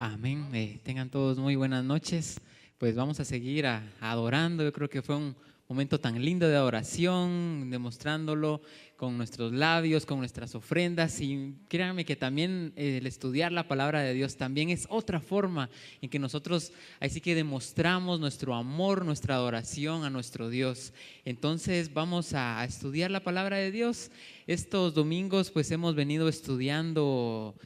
Amén. Tengan todos muy buenas noches. Pues vamos a seguir adorando. Yo creo que fue un momento tan lindo de adoración, demostrándolo con nuestros labios, con nuestras ofrendas. Y créanme que también el estudiar la palabra de Dios también es otra forma en que nosotros ahí sí que demostramos nuestro amor, nuestra adoración a nuestro Dios. Entonces vamos a estudiar la palabra de Dios. Estos domingos pues hemos venido estudiando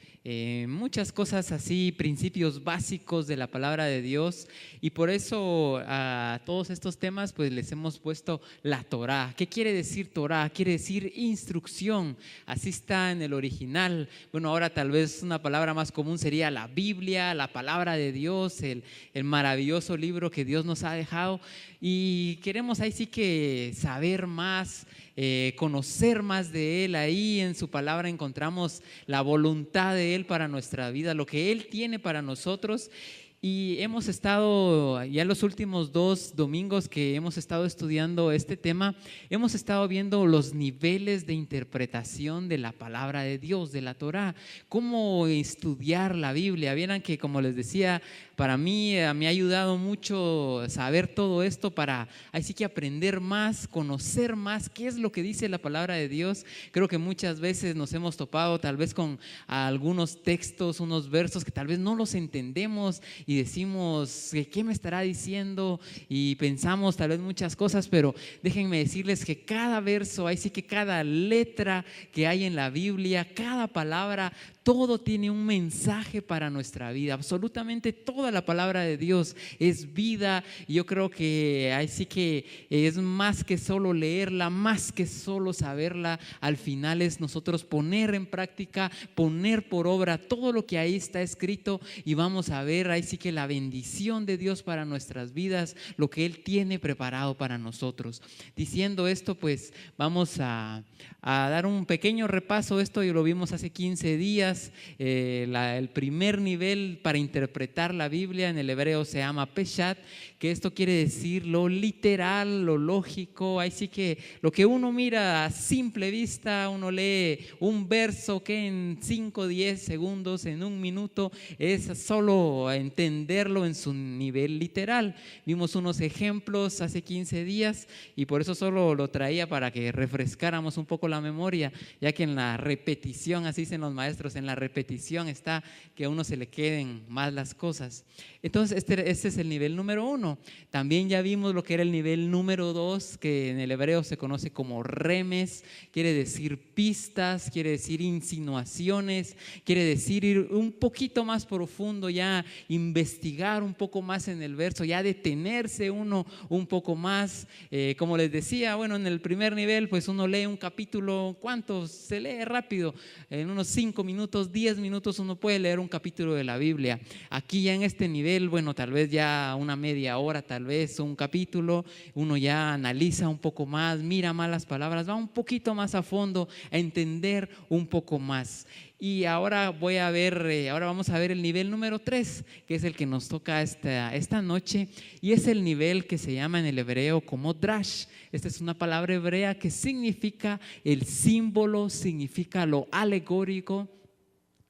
muchas cosas así, principios básicos de la palabra de Dios, y por eso a todos estos temas pues les hemos puesto la Torá. ¿Qué quiere decir Torá? Quiere decir instrucción, así está en el original. Bueno, ahora tal vez una palabra más común sería la Biblia, la palabra de Dios, el maravilloso libro que Dios nos ha dejado, y queremos ahí sí que saber más, conocer más de Él. Ahí en su palabra encontramos la voluntad de Él para nuestra vida, lo que Él tiene para nosotros. Y hemos estado, ya los últimos 2 domingos que hemos estado estudiando este tema, hemos estado viendo los niveles de interpretación de la palabra de Dios, de la Torá, cómo estudiar la Biblia. Vieran que, como les decía, para mí me ha ayudado mucho saber todo esto para así que aprender más, conocer más qué es lo que dice la palabra de Dios. Creo que muchas veces nos hemos topado tal vez con algunos textos, unos versos que tal vez no los entendemos y decimos, ¿qué me estará diciendo? Y pensamos tal vez muchas cosas, pero déjenme decirles que cada verso, ahí sí que cada letra que hay en la Biblia, cada palabra, todo tiene un mensaje para nuestra vida. Absolutamente toda la palabra de Dios es vida. Y yo creo que ahí sí que es más que solo leerla, más que solo saberla. Al final es nosotros poner en práctica, poner por obra todo lo que ahí está escrito, y vamos a ver ahí sí que la bendición de Dios para nuestras vidas, lo que Él tiene preparado para nosotros. Diciendo esto, pues vamos a dar un pequeño repaso. Esto ya lo vimos hace 15 días. El primer nivel para interpretar la Biblia en el hebreo se llama Peshat, que esto quiere decir lo literal, lo lógico. Ahí sí que lo que uno mira a simple vista, uno lee un verso que en 5, 10 segundos, en un minuto, es solo entenderlo en su nivel literal. Vimos unos ejemplos hace 15 días y por eso solo lo traía para que refrescáramos un poco la memoria, ya que en la repetición, así dicen los maestros, en la repetición está que a uno se le queden más las cosas. Entonces este es el nivel número 1. También ya vimos lo que era el nivel número 2, que en el hebreo se conoce como remes, quiere decir pistas, quiere decir insinuaciones, quiere decir ir un poquito más profundo, ya investigar un poco más en el verso, ya detenerse uno un poco más. Como les decía, bueno, en el primer nivel pues uno lee un capítulo, ¿cuánto? Se lee rápido, en unos 5 minutos, 10 minutos uno puede leer un capítulo de la Biblia. Aquí ya en este nivel, bueno, tal vez ya una media hora, tal vez un capítulo, uno ya analiza un poco más, mira más las palabras, va un poquito más a fondo a entender un poco más. Y ahora ahora vamos a ver el nivel número 3, que es el que nos toca esta noche, y es el nivel que se llama en el hebreo como drash. Esta es una palabra hebrea que significa el símbolo, significa lo alegórico,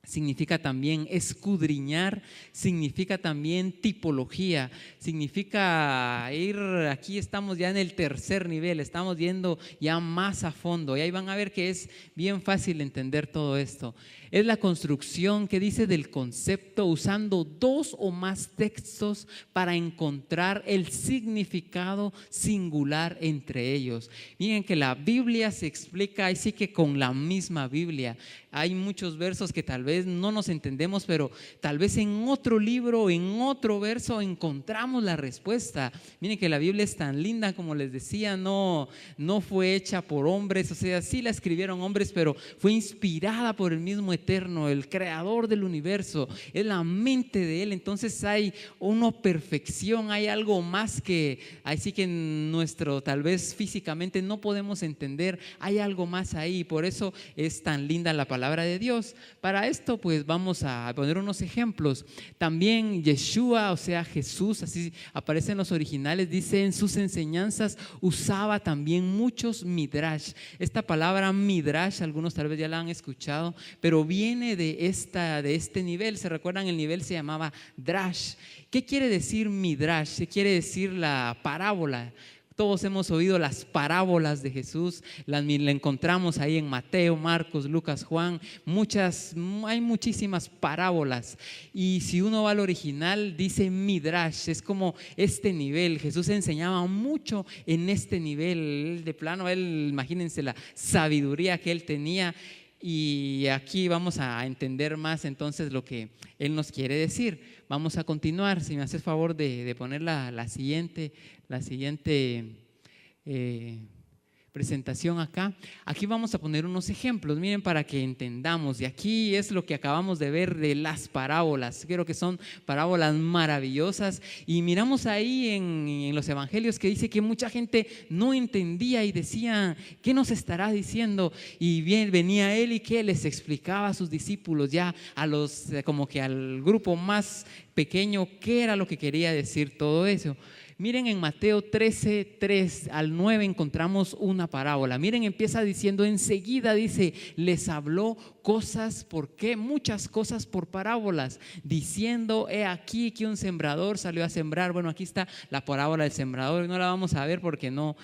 significa también escudriñar, significa también tipología, significa ir. Aquí estamos ya en el tercer nivel, estamos yendo ya más a fondo, y ahí van a ver que es bien fácil entender todo esto. Es la construcción que dice del concepto usando 2 o más textos para encontrar el significado singular entre ellos. Miren que la Biblia se explica así que con la misma Biblia. Hay muchos versos que tal vez no nos entendemos, pero tal vez en otro libro, en otro verso encontramos la respuesta. Miren que la Biblia es tan linda, como les decía, no fue hecha por hombres, o sea, sí la escribieron hombres, pero fue inspirada por el mismo Eterno, el creador del universo, es la mente de Él. Entonces hay una perfección, hay algo más que así que nuestro tal vez físicamente no podemos entender, hay algo más ahí. Por eso es tan linda la palabra de Dios. Para esto, pues vamos a poner unos ejemplos. También Yeshua, o sea, Jesús, así aparece en los originales, dice en sus enseñanzas usaba también muchos midrash. Esta palabra midrash, algunos tal vez ya la han escuchado, pero viene de este nivel. ¿Se recuerdan? El nivel se llamaba drash. ¿Qué quiere decir midrash? ¿Qué quiere decir la parábola? Todos hemos oído las parábolas de Jesús, la encontramos ahí en Mateo, Marcos, Lucas, Juan, hay muchísimas parábolas. Y si uno va al original, dice midrash, es como este nivel. Jesús enseñaba mucho en este nivel, de plano, imagínense la sabiduría que él tenía. Y aquí vamos a entender más entonces lo que él nos quiere decir. Vamos a continuar, si me haces favor de poner la siguiente presentación acá. Aquí vamos a poner unos ejemplos, miren, para que entendamos. Y aquí es lo que acabamos de ver de las parábolas. Creo que son parábolas maravillosas. Y miramos ahí en los evangelios que dice que mucha gente no entendía y decía, ¿qué nos estará diciendo? Y bien, venía él y que les explicaba a sus discípulos, ya como que al grupo más pequeño, qué era lo que quería decir todo eso. Miren, en Mateo 13, 3 al 9 encontramos una parábola. Miren, empieza diciendo, enseguida dice, les habló cosas, ¿por qué? Muchas cosas por parábolas, diciendo, he aquí que un sembrador salió a sembrar. Bueno, aquí está la parábola del sembrador, no la vamos a ver porque no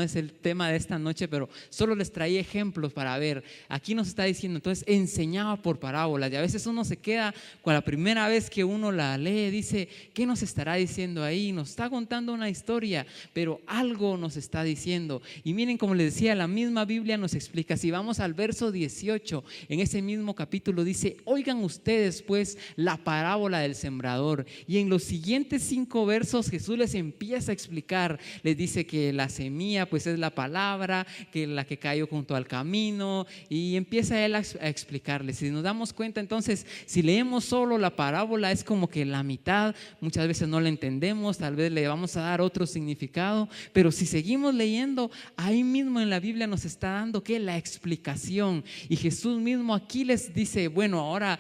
es el tema de esta noche, pero solo les traía ejemplos para ver. Aquí nos está diciendo, entonces enseñaba por parábolas, y a veces uno se queda con la primera vez que uno la lee, dice, ¿qué nos estará diciendo ahí? Nos está contando una historia, pero algo nos está diciendo. Y miren, como les decía, la misma Biblia nos explica. Si vamos al verso 18, en ese mismo capítulo dice, oigan ustedes pues la parábola del sembrador. Y en los siguientes 5 versos Jesús les empieza a explicar, les dice que la semilla pues es la palabra, que la que cayó junto al camino, y empieza él a explicarles. Si nos damos cuenta, entonces, si leemos solo la parábola es como que la mitad, muchas veces no la entendemos, tal vez le vamos a dar otro significado, pero si seguimos leyendo, ahí mismo en la Biblia nos está dando que la explicación. Y Jesús mismo aquí les dice, bueno, ahora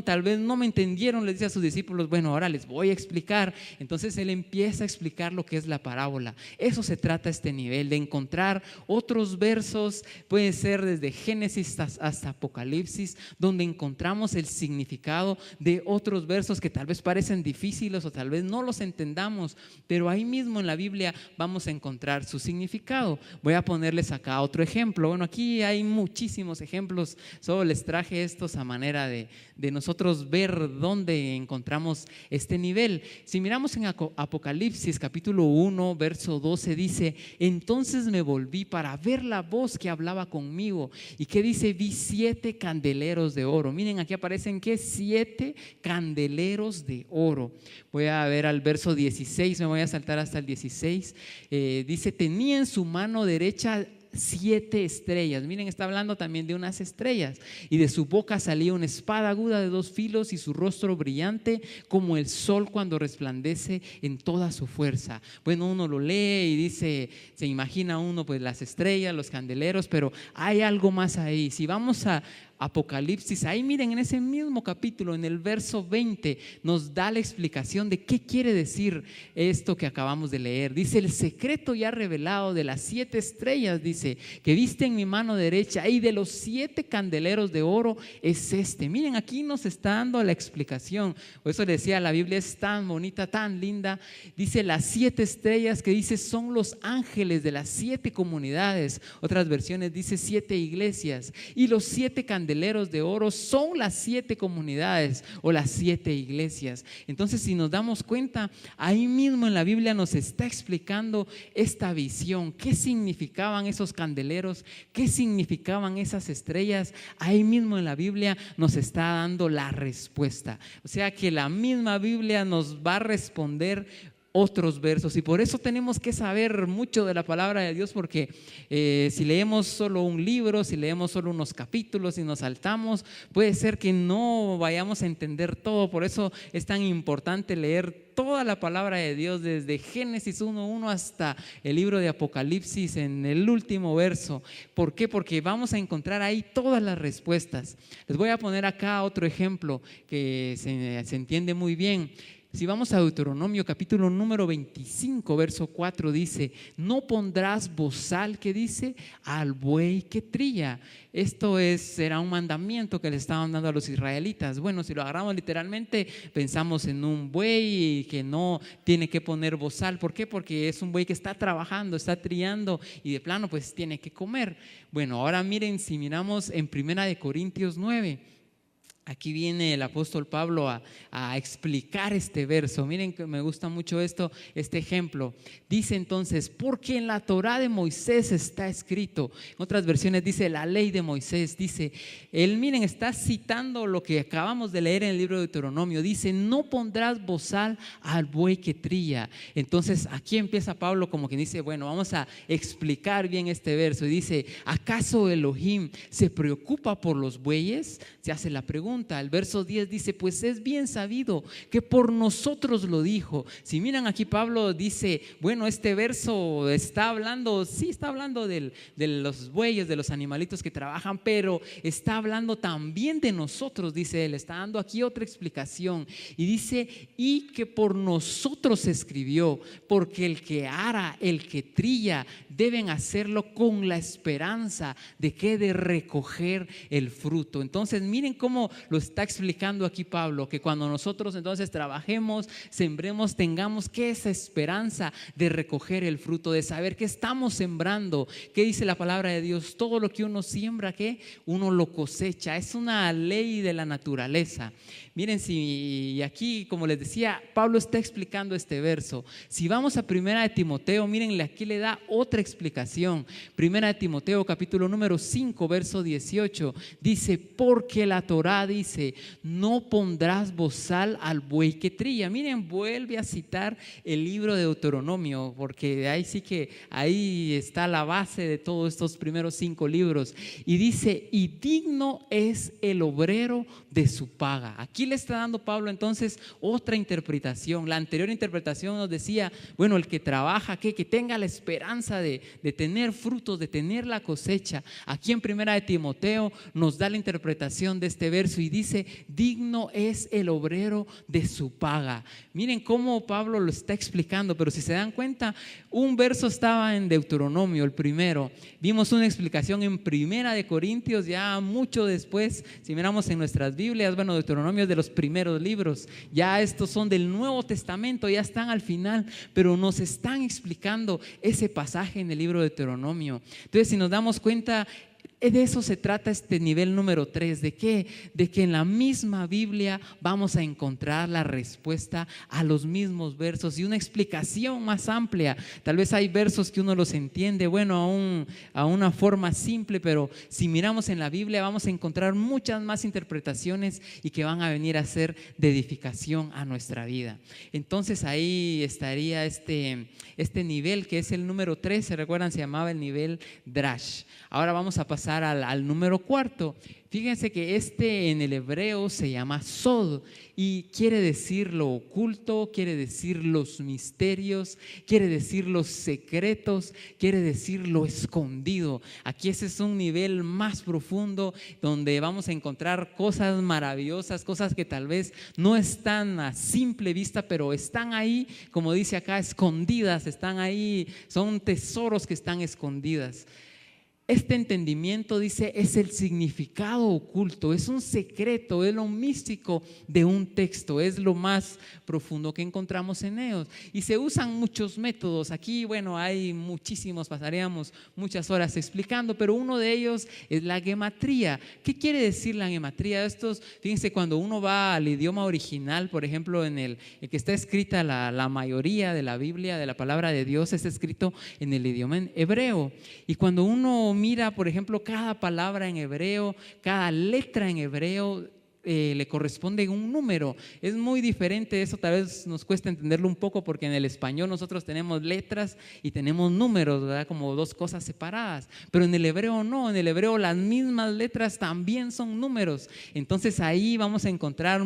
tal vez no me entendieron, les dice a sus discípulos, bueno, ahora les voy a explicar. Entonces él empieza a explicar lo que es la parábola. Eso se trata este nivel, de encontrar otros versos, puede ser desde Génesis hasta Apocalipsis, donde encontramos el significado de otros versos que tal vez parecen difíciles o tal vez no los entendamos, pero ahí mismo en la Biblia vamos a encontrar su significado. Voy a ponerles acá otro ejemplo. Bueno, aquí hay muchísimos ejemplos, solo les traje estos a manera de nosotros ver dónde encontramos este nivel. Si miramos en Apocalipsis capítulo 1 verso 12 dice, entonces me volví para ver la voz que hablaba conmigo. ¿Y qué dice? Vi 7 candeleros de oro. Miren, aquí aparecen que 7 candeleros de oro. Voy a ver al verso 16, me voy a saltar hasta el 16. Dice, tenía en su mano derecha 7 estrellas. Miren, está hablando también de unas estrellas. Y de su boca salía una espada aguda de 2 filos y su rostro brillante como el sol cuando resplandece en toda su fuerza. Bueno, uno lo lee y dice, se imagina uno pues las estrellas, los candeleros, pero hay algo más ahí. Si vamos a Apocalipsis, ahí miren, en ese mismo capítulo, en el verso 20, nos da la explicación de qué quiere decir esto que acabamos de leer. Dice, el secreto ya revelado de las 7 estrellas, dice, que viste en mi mano derecha, y de los 7 candeleros de oro es este. Miren, aquí nos está dando la explicación. Por eso le decía, la Biblia es tan bonita, tan linda. Dice, las 7 estrellas que dice son los ángeles de las 7 comunidades. Otras versiones dice 7 iglesias. Y los 7 candeleros de oro son las 7 comunidades o las 7 iglesias. Entonces, si nos damos cuenta, ahí mismo en la Biblia nos está explicando esta visión, qué significaban esos candeleros, qué significaban esas estrellas. Ahí mismo en la Biblia nos está dando la respuesta. O sea que la misma Biblia nos va a responder otros versos. Y por eso tenemos que saber mucho de la palabra de Dios, porque si leemos solo un libro, si leemos solo unos capítulos y nos saltamos, puede ser que no vayamos a entender todo. Por eso es tan importante leer toda la palabra de Dios, desde Génesis 1:1 hasta el libro de Apocalipsis en el último verso. ¿Por qué? Porque vamos a encontrar ahí todas las respuestas. Les voy a poner acá otro ejemplo que se entiende muy bien. Si vamos a Deuteronomio capítulo número 25, verso 4, dice: no pondrás bozal, ¿qué dice? Al buey que trilla. Esto será un mandamiento que le estaban dando a los israelitas. Bueno, si lo agarramos literalmente, pensamos en un buey que no tiene que poner bozal. ¿Por qué? Porque es un buey que está trabajando, está trillando y de plano pues tiene que comer. Bueno, ahora miren, si miramos en 1 Corintios 9, aquí viene el apóstol Pablo a explicar este verso. Miren que me gusta mucho este ejemplo. Dice entonces: porque en la Torá de Moisés está escrito. En otras versiones dice la ley de Moisés. Dice, miren, está citando lo que acabamos de leer en el libro de Deuteronomio. Dice: no pondrás bozal al buey que trilla. Entonces aquí empieza Pablo como que dice, bueno, vamos a explicar bien este verso. Y dice: ¿acaso Elohim se preocupa por los bueyes? Se hace la pregunta. El verso 10 dice: pues es bien sabido que por nosotros lo dijo. Si miran aquí, Pablo dice, bueno, este verso está hablando, sí está hablando de los bueyes, de los animalitos que trabajan, pero está hablando también de nosotros, dice él. Está dando aquí otra explicación y dice: y que por nosotros se escribió, porque el que ara, el que trilla, deben hacerlo con la esperanza de que de recoger el fruto. Entonces miren cómo lo está explicando aquí Pablo, que cuando nosotros entonces trabajemos, sembremos, tengamos que esa esperanza de recoger el fruto, de saber que estamos sembrando. ¿Qué dice la palabra de Dios? Todo lo que uno siembra, ¿qué? Uno lo cosecha. Es una ley de la naturaleza. Miren, si aquí, como les decía, Pablo está explicando este verso. Si vamos a 1 Timoteo, miren, aquí le da otra explicación. 1 Timoteo capítulo número 5, verso 18, dice: porque la Torá dice: no pondrás bozal al buey que trilla. Miren, vuelve a citar el libro de Deuteronomio, porque ahí sí que ahí está la base de todos estos primeros 5 libros. Y dice: y digno es el obrero de su paga. Aquí le está dando Pablo entonces otra interpretación. La anterior interpretación nos decía, bueno, el que trabaja, que tenga la esperanza de tener frutos, de tener la cosecha. Aquí en 1 Timoteo nos da la interpretación de este verso y dice: digno es el obrero de su paga. Miren cómo Pablo lo está explicando, pero si se dan cuenta, un verso estaba en Deuteronomio, el primero. Vimos una explicación en 1 Corintios, ya mucho después. Si miramos en nuestras Biblias, bueno, Deuteronomio es de los primeros libros, ya estos son del Nuevo Testamento, ya están al final, pero nos están explicando ese pasaje en el libro de Deuteronomio. Entonces, si nos damos cuenta, de eso se trata este nivel número 3. ¿De qué? De que en la misma Biblia vamos a encontrar la respuesta a los mismos versos y una explicación más amplia. Tal vez hay versos que uno los entiende, bueno, a una forma simple, pero si miramos en la Biblia vamos a encontrar muchas más interpretaciones y que van a venir a ser de edificación a nuestra vida. Entonces ahí estaría este nivel que es el número 3. ¿Se recuerdan? Se llamaba el nivel Drash. Ahora vamos a pasar al número 4. Fíjense que en el hebreo se llama Sod y quiere decir lo oculto, quiere decir los misterios, quiere decir los secretos, quiere decir lo escondido. Aquí ese es un nivel más profundo donde vamos a encontrar cosas maravillosas, cosas que tal vez no están a simple vista, pero están ahí, como dice acá, escondidas, están ahí, son tesoros que están escondidas. Este entendimiento, dice, es el significado oculto, es un secreto, es lo místico de un texto, es lo más profundo que encontramos en ellos. Y se usan muchos métodos. Aquí, bueno, hay muchísimos, pasaríamos muchas horas explicando, pero uno de ellos es la gematría. ¿Qué quiere decir la gematría? Fíjense, cuando uno va al idioma original, por ejemplo, en el que está escrita la mayoría de la Biblia, de la palabra de Dios, es escrito en el idioma hebreo. Y cuando uno mira, por ejemplo, cada palabra en hebreo, cada letra en hebreo, le corresponde un número. Es muy diferente, eso tal vez nos cuesta entenderlo un poco porque en el español nosotros tenemos letras y tenemos números, ¿verdad? Como dos cosas separadas, pero en el hebreo no, en el hebreo las mismas letras también son números. Entonces ahí vamos a encontrar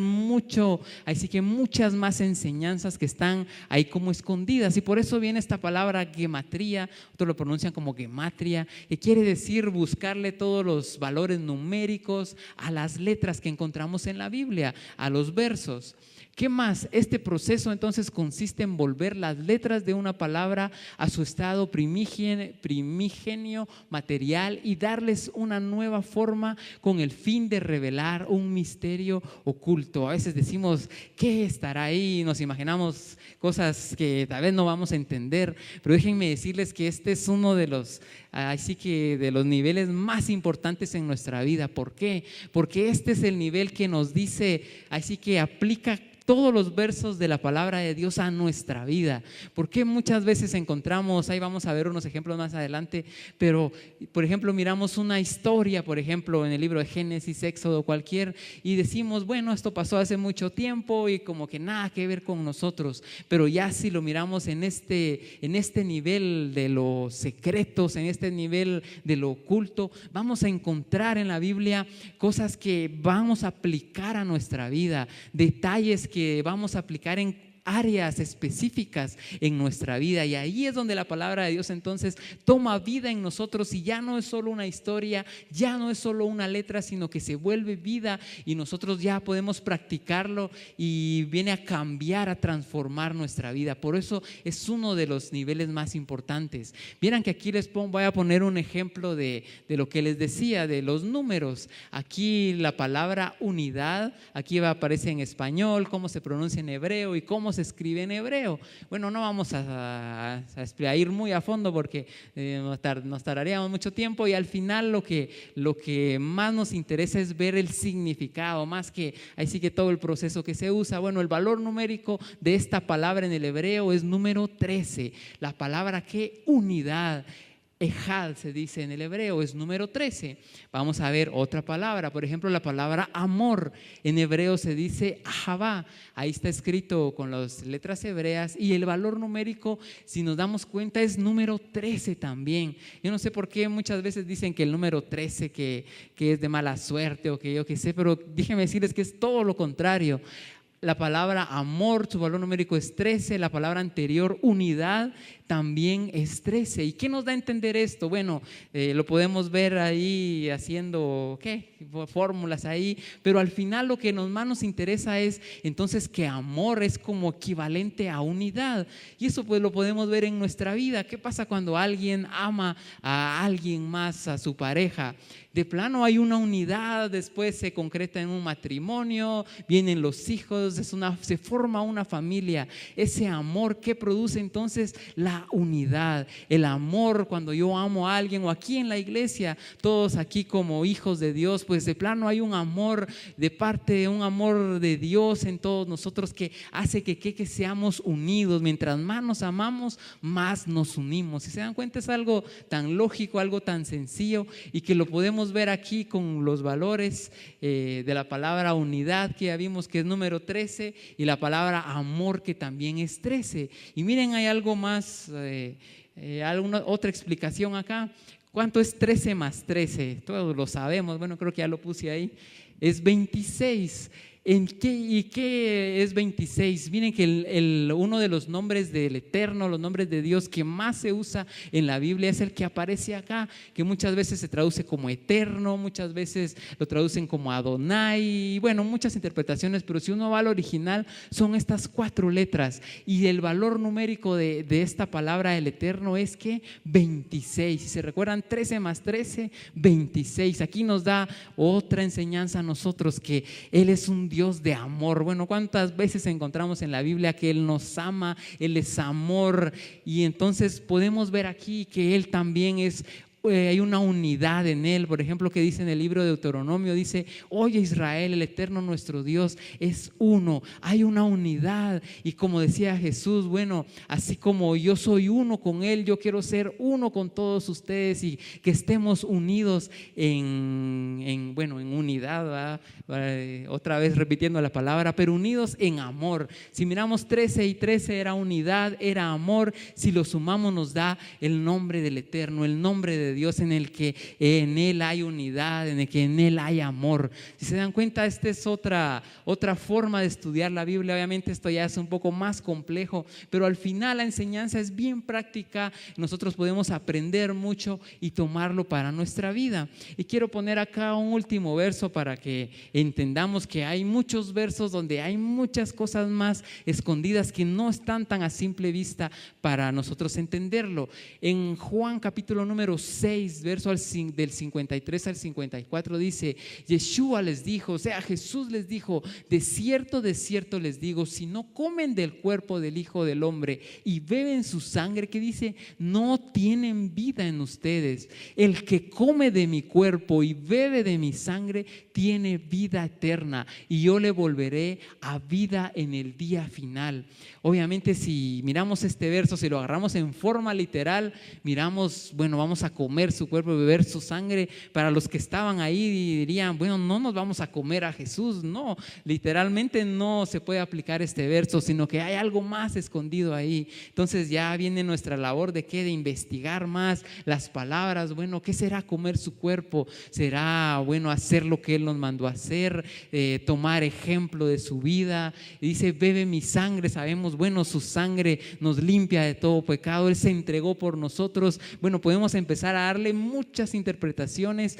así que muchas más enseñanzas que están ahí como escondidas, y por eso viene esta palabra gematría, otros lo pronuncian como gematria, que quiere decir buscarle todos los valores numéricos a las letras que encontramos en la Biblia, a los versos. ¿Qué más? Este proceso entonces consiste en volver las letras de una palabra a su estado primigenio material y darles una nueva forma con el fin de revelar un misterio oculto. A veces decimos, ¿qué estará ahí? Nos imaginamos cosas que tal vez no vamos a entender, pero déjenme decirles que este es uno de los niveles más importantes en nuestra vida. ¿Por qué? Porque este es el nivel que nos dice, así que aplica todos los versos de la palabra de Dios a nuestra vida. Porque muchas veces encontramos, ahí vamos a ver unos ejemplos más adelante, pero por ejemplo miramos una historia, por ejemplo en el libro de Génesis, Éxodo, cualquier, y decimos, bueno, esto pasó hace mucho tiempo y como que nada que ver con nosotros. Pero ya si lo miramos en este nivel de los secretos, en este nivel de lo oculto, vamos a encontrar en la Biblia cosas que vamos a aplicar a nuestra vida, detalles que vamos a aplicar en áreas específicas en nuestra vida, y ahí es donde la palabra de Dios entonces toma vida en nosotros, y ya no es solo una historia, ya no es solo una letra, sino que se vuelve vida y nosotros ya podemos practicarlo y viene a cambiar, a transformar nuestra vida. Por eso es uno de los niveles más importantes. Vieran que aquí voy a poner un ejemplo de lo que les decía de los números. Aquí la palabra unidad, aquí aparece en español, cómo se pronuncia en hebreo y cómo se escribe en hebreo. Bueno, no vamos a ir muy a fondo porque nos tardaríamos mucho tiempo, y al final lo que más nos interesa es ver el significado, más que ahí sí que todo el proceso que se usa. Bueno, el valor numérico de esta palabra en el hebreo es número 13. La palabra que unidad, Ejad se dice en el hebreo, es número 13. Vamos a ver otra palabra, por ejemplo la palabra amor, en hebreo se dice ahavá, ahí está escrito con las letras hebreas, y el valor numérico, si nos damos cuenta, es número 13 también. Yo no sé por qué muchas veces dicen que el número 13 que es de mala suerte o que yo qué sé, pero déjenme decirles que es todo lo contrario. La palabra amor, su valor numérico es 13, la palabra anterior, unidad, también es 13. ¿Y qué nos da a entender esto? Bueno, lo podemos ver ahí haciendo fórmulas ahí, pero al final lo que más nos interesa es entonces que amor es como equivalente a unidad, y eso pues lo podemos ver en nuestra vida. ¿Qué pasa cuando alguien ama a alguien más, a su pareja? De plano hay una unidad, después se concreta en un matrimonio, vienen los hijos, se forma una familia. Ese amor que produce entonces la unidad, el amor cuando yo amo a alguien, o aquí en la iglesia, todos aquí como hijos de Dios, pues de plano hay un amor de parte de un amor de Dios en todos nosotros que hace que seamos unidos. Mientras más nos amamos, más nos unimos. Si se dan cuenta, es algo tan lógico, algo tan sencillo, y que lo podemos ver aquí con los valores de la palabra unidad, que ya vimos que es número 13, y la palabra amor, que también es 13. Y miren, hay algo más, alguna otra explicación acá. ¿Cuánto es 13 más 13? Todos lo sabemos, bueno, creo que ya lo puse ahí, es 26. ¿Y qué es 26? Miren que uno de los nombres del Eterno, los nombres de Dios que más se usa en la Biblia es el que aparece acá, que muchas veces se traduce como eterno, muchas veces lo traducen como Adonai, y bueno, muchas interpretaciones, pero si uno va al original son estas 4 letras, y el valor numérico de esta palabra, el Eterno, es que 26. Si se recuerdan, 13 más 13, 26. Aquí nos da otra enseñanza a nosotros, que Él es un Dios de amor. Bueno, ¿cuántas veces encontramos en la Biblia que Él nos ama? Él es amor, y entonces podemos ver aquí que Él también es hay una unidad en Él. Por ejemplo, que dice en el libro de Deuteronomio, dice: oye Israel, el eterno nuestro Dios es uno. Hay una unidad, y como decía Jesús, bueno, así como yo soy uno con Él, yo quiero ser uno con todos ustedes, y que estemos unidos en unidad, ¿verdad? Otra vez repitiendo la palabra, pero unidos en amor. Si miramos 13 y 13, era unidad, era amor. Si lo sumamos nos da el nombre del Eterno, el nombre de Dios, en el que en Él hay unidad, en el que en Él hay amor. Si se dan cuenta, esta es otra forma de estudiar la Biblia. Obviamente esto ya es un poco más complejo, pero al final la enseñanza es bien práctica. Nosotros podemos aprender mucho y tomarlo para nuestra vida. Y quiero poner acá un último verso para que entendamos que hay muchos versos donde hay muchas cosas más escondidas que no están tan a simple vista para nosotros entenderlo. En Juan capítulo número 6, verso del 53 al 54 dice: Yeshua les dijo, o sea, Jesús les dijo: de cierto les digo, si no comen del cuerpo del Hijo del Hombre y beben su sangre, que dice, no tienen vida en ustedes. El que come de mi cuerpo y bebe de mi sangre tiene vida eterna, y yo le volveré a vida en el día final. Obviamente, si miramos este verso, si lo agarramos en forma literal, miramos, bueno, vamos a comer su cuerpo y beber su sangre. Para los que estaban ahí dirían, bueno, no nos vamos a comer a Jesús. No, literalmente no se puede aplicar este verso, sino que hay algo más escondido ahí. Entonces ya viene nuestra labor de ¿qué? De investigar más las palabras. Bueno, ¿qué será comer su cuerpo? ¿Será, bueno, hacer lo que Él nos mandó a hacer? Tomar ejemplo de su vida. Y dice, bebe mi sangre. Sabemos, bueno, su sangre nos limpia de todo pecado. Él se entregó por nosotros. Bueno, podemos empezar a darle muchas interpretaciones,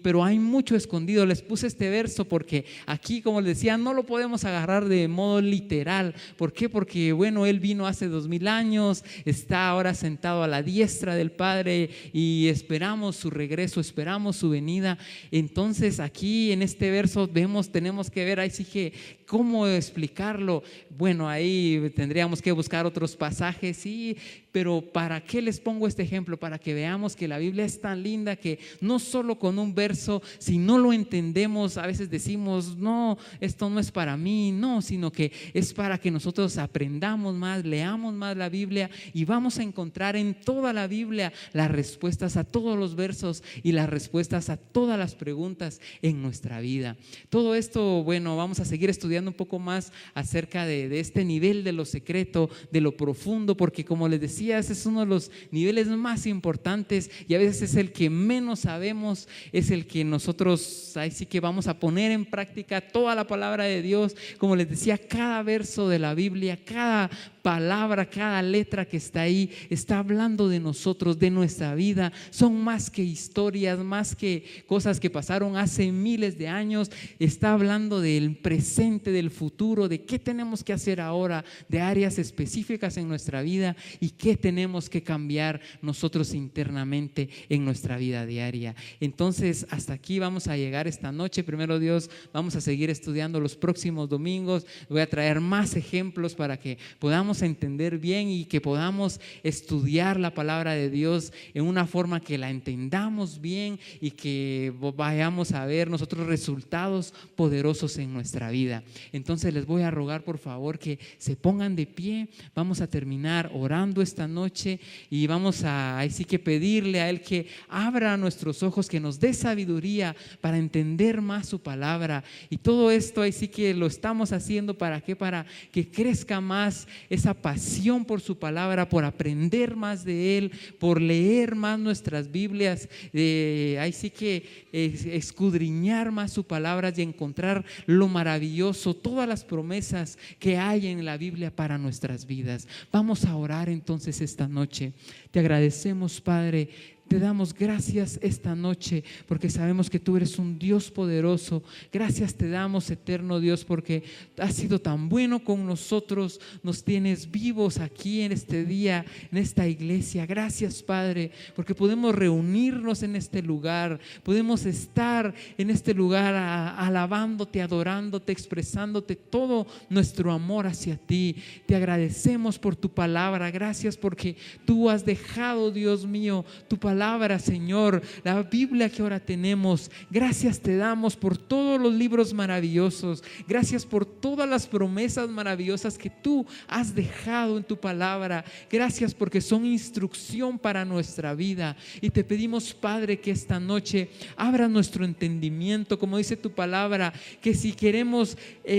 pero hay mucho escondido. Les puse este verso porque aquí, como les decía, no lo podemos agarrar de modo literal. ¿Por qué? Porque, bueno, Él vino hace 2000 años, está ahora sentado a la diestra del Padre y esperamos su regreso, esperamos su venida. Entonces aquí en este verso tenemos que ver, ahí sí que cómo explicarlo. Bueno, ahí tendríamos que buscar otros pasajes, sí, pero ¿para qué les pongo este ejemplo? Para que veamos que la Biblia es tan linda que no solo con un verso, si no lo entendemos, a veces decimos, no, esto no es para mí, no, sino que es para que nosotros aprendamos más, leamos más la Biblia, y vamos a encontrar en toda la Biblia las respuestas a todos los versos y las respuestas a todas las preguntas en nuestra vida. Todo esto, bueno, vamos a seguir estudiando un poco más acerca de este nivel de lo secreto, de lo profundo, porque como les decía, ese es uno de los niveles más importantes y a veces es el que menos sabemos, es el que nosotros ahí sí que vamos a poner en práctica toda la palabra de Dios. Como les decía, cada verso de la Biblia, cada palabra, cada letra que está ahí está hablando de nosotros, de nuestra vida. Son más que historias, más que cosas que pasaron hace miles de años. Está hablando del presente, del futuro, de qué tenemos que hacer ahora, de áreas específicas en nuestra vida y qué tenemos que cambiar nosotros internamente en nuestra vida diaria. Entonces, hasta aquí vamos a llegar esta noche. Primero Dios, vamos a seguir estudiando los próximos domingos. Voy a traer más ejemplos para que podamos entender bien y que podamos estudiar la palabra de Dios en una forma que la entendamos bien y que vayamos a ver nosotros resultados poderosos en nuestra vida. Entonces les voy a rogar por favor que se pongan de pie. Vamos a terminar orando esta noche y vamos a ahí sí que pedirle a Él que abra nuestros ojos, que nos dé sabiduría para entender más su palabra. Y todo esto ahí sí que lo estamos haciendo ¿para qué? Para que crezca más esa pasión por su palabra, por aprender más de Él, por leer más nuestras Biblias, ahí sí que escudriñar más su palabra y encontrar lo maravilloso, todas las promesas que hay en la Biblia para nuestras vidas. Vamos a orar entonces esta noche. Te agradecemos, Padre. Te damos gracias esta noche porque sabemos que tú eres un Dios poderoso. Gracias te damos, eterno Dios, porque has sido tan bueno con nosotros. Nos tienes vivos aquí en este día, en esta iglesia. Gracias, Padre, porque podemos reunirnos en este lugar. Podemos estar en este lugar alabándote, adorándote, expresándote todo nuestro amor hacia ti. Te agradecemos por tu palabra. Gracias porque tú has dejado, Dios mío, tu palabra palabra, Señor, la Biblia que ahora tenemos. Gracias te damos por todos los libros maravillosos. Gracias por todas las promesas maravillosas que tú has dejado en tu palabra. Gracias porque son instrucción para nuestra vida. Y te pedimos, Padre, que esta noche abra nuestro entendimiento, como dice tu palabra, que si queremos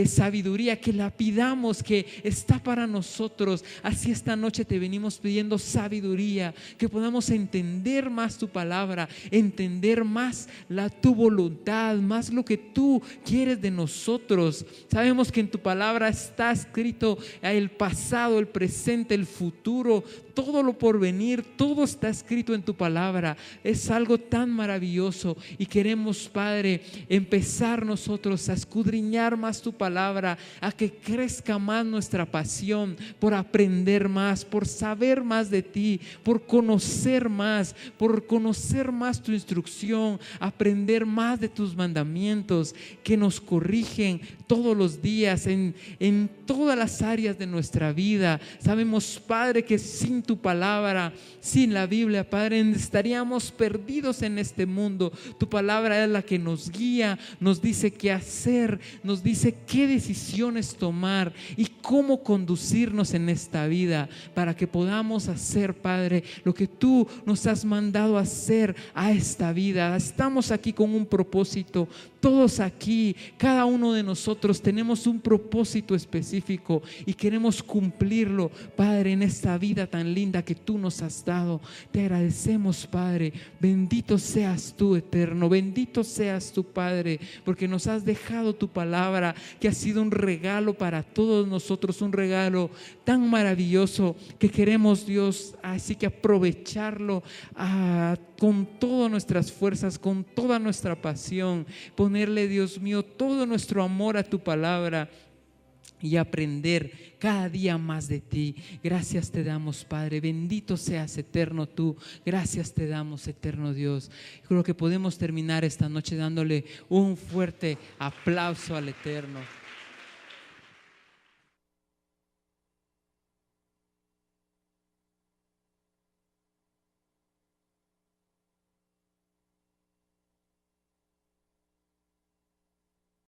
sabiduría, que la pidamos, que está para nosotros. Así esta noche te venimos pidiendo sabiduría, que podamos entender más tu palabra, entender más tu voluntad, más lo que tú quieres de nosotros. Sabemos que en tu palabra está escrito el pasado, el presente, el futuro, todo lo por venir, todo está escrito en tu palabra. Es algo tan maravilloso y queremos, Padre, empezar nosotros a escudriñar más tu palabra, a que crezca más nuestra pasión por aprender más, por saber más de ti, por conocer más tu instrucción, aprender más de tus mandamientos que nos corrigen todos los días en todas las áreas de nuestra vida. Sabemos, Padre, que sin tu palabra, sin la Biblia, Padre, estaríamos perdidos en este mundo. Tu palabra es la que nos guía, nos dice qué hacer, nos dice qué decisiones tomar y cómo conducirnos en esta vida para que podamos hacer, Padre, lo que tú nos has mandado a hacer a esta vida. Estamos aquí con un propósito. Todos aquí, cada uno de nosotros tenemos un propósito específico y queremos cumplirlo, Padre, en esta vida tan linda que tú nos has dado. Te agradecemos, Padre. Bendito seas tú, eterno. Bendito seas tú, Padre, porque nos has dejado tu palabra, que ha sido un regalo para todos nosotros, un regalo tan maravilloso que queremos, Dios, así que aprovecharlo con todas nuestras fuerzas, con toda nuestra pasión, ponerle, Dios mío, todo nuestro amor a tu palabra y aprender cada día más de ti. Gracias te damos, Padre. Bendito seas, eterno tú. Gracias te damos, eterno Dios. Creo que podemos terminar esta noche dándole un fuerte aplauso al Eterno.